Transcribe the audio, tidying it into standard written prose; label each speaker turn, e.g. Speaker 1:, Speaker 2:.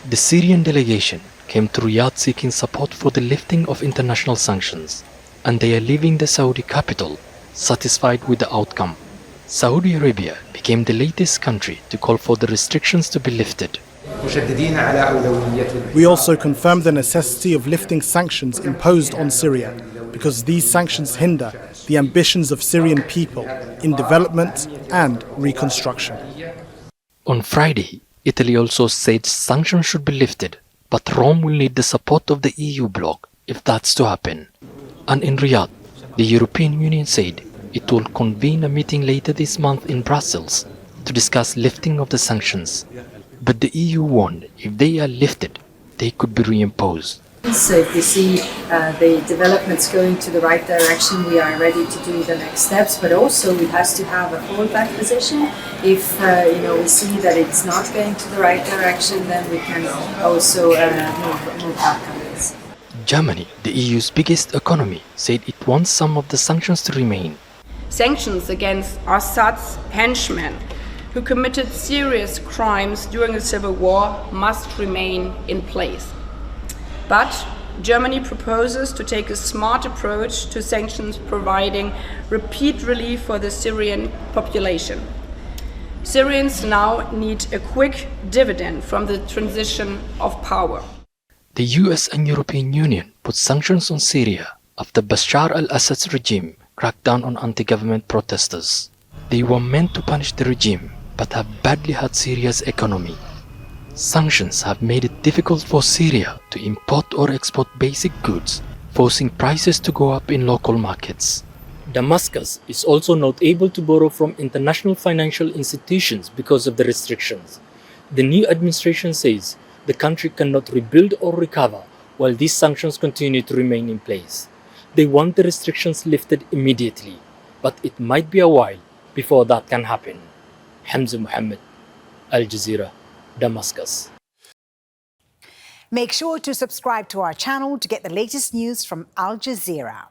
Speaker 1: The Syrian delegation came to Riyadh seeking support for the lifting of international sanctions, and they are leaving the Saudi capital satisfied with the outcome. Saudi Arabia became the latest country to call for the restrictions to be lifted.
Speaker 2: We also confirmed the necessity of lifting sanctions imposed on Syria, because these sanctions hinder the ambitions of Syrian people in development and reconstruction.
Speaker 1: On Friday, Italy also said sanctions should be lifted, but Rome will need the support of the EU bloc if that's to happen. And in Riyadh, the European Union said it will convene a meeting later this month in Brussels to discuss lifting of the sanctions. But the EU warned if they are lifted, they could be reimposed.
Speaker 3: So if we see the developments going to the right direction, we are ready to do the next steps. But also it has to have a fallback position. If we see that it's not going to the right direction, then we can also move back on this.
Speaker 1: Germany, the EU's biggest economy, said it wants some of the sanctions to remain.
Speaker 4: Sanctions against Assad's henchmen, who committed serious crimes during the civil war, must remain in place. But Germany proposes to take a smart approach to sanctions, providing repeat relief for the Syrian population. Syrians now need a quick dividend from the transition of power.
Speaker 1: The US and European Union put sanctions on Syria after Bashar al-Assad's regime cracked down on anti-government protesters. They were meant to punish the regime, but have badly hurt Syria's economy. Sanctions have made it difficult for Syria to import or export basic goods, forcing prices to go up in local markets. Damascus is also not able to borrow from international financial institutions because of the restrictions. The new administration says the country cannot rebuild or recover while these sanctions continue to remain in place. They want the restrictions lifted immediately, but it might be a while before that can happen. Hamza Mohamed, Al Jazeera, Damascus.
Speaker 5: Make sure to subscribe to our channel to get the latest news from Al Jazeera.